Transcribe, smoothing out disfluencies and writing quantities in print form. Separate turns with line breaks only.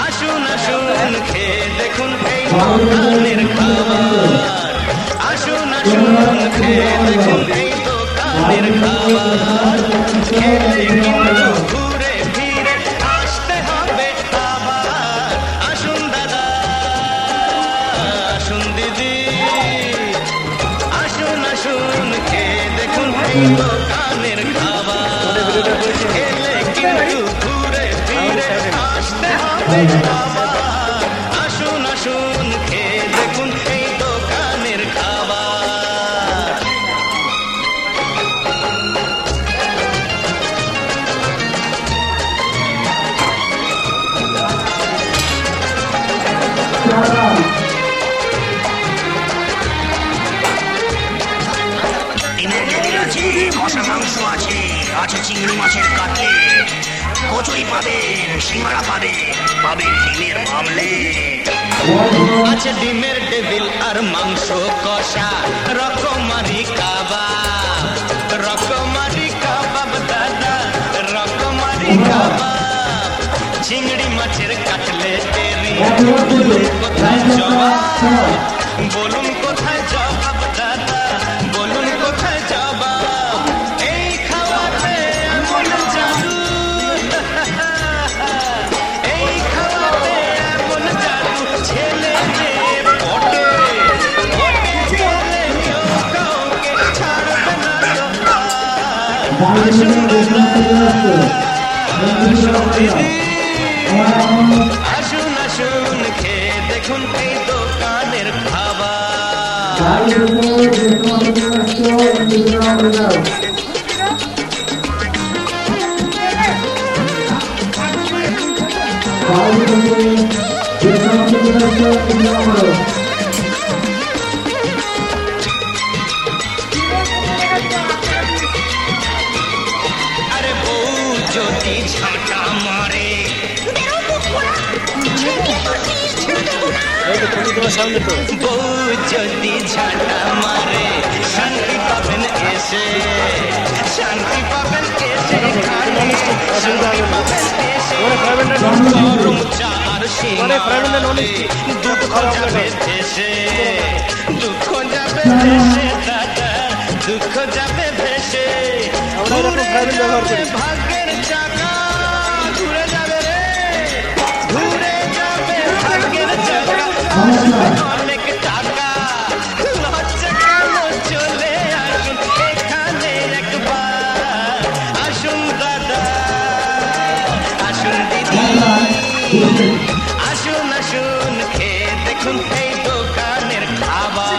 আসুন আসুন খেয়ে দেখুন এই দোকানের খাবার। আসুন আসুন খেয়ে দেখুন এই দোকানের খাবার। খেলে কিন্তু ঘুরে ফিরে আসতে হবে আবার। আসুন দাদা, আসুন দিদি, আসুন আসুন খেয়ে দেখুন এই দোকানের খাবার। খেলে কিন্তু ঘুরে ফিরে আসতে হবে আবার। আসুন আসুন খেয়ে দেখুন এই দোকানের খাবার।
ডিমের টেবিল আছে, কষা মাংস আছে, আছে চিংড়ি মাছের কাটলেট, কচুরি পাবেন, সিঙ্গাড়া পাবেন, পাবেন ডিমের আমলেট।
আছে ডিমের টেবিল আর মাংস কষা, রকমারি কাবাব, রকমারি কাবাব দাদা, রকমারি কাবাব। চিংড়ি মাছের কাটলেটেরি বলুন কোথায় জবাব, বলুন কোথায় জবাব দাদা, বলুন কোথায় জবাব। এই খাওয়াতে এমন জাদু, এই খাওয়াতে এমন জাদু, ছেলে মেয়ে পটে পটে গেলে কেউ কাউকে ছাড়বে না তো আর। আসুন দাদা, আসুন দিদি, আসুন আসুন খেয়ে দেখুন এই দোকানের খাবার। আরে বউ যদি ঝাঁটা মারে, বউ যদি ঝাঁটা মারে, শান্তি পাবেন এসে, শান্তি পাবেন এসে খানে, শান্তি পাবেন এসে। গরম চা আর সিঙ্গাড়াতে দুঃখ যাবে ভেসে, দুঃখ যাবে ভেসে দাদা, দুঃখ যাবে ভেসে। ঘুরে যাবে ভাগ্যের চাকা, ঘুরে যাবে রে, ঘুরে যাবে ভাগ্যের চাকা। অনেক টাকা লজ্জা কেন, চলে আসুন এখানে একবার। আসুন দাদা, আসুন দিদি, আসুন আসুন খেয়ে দেখুন এই দোকানের খাবার।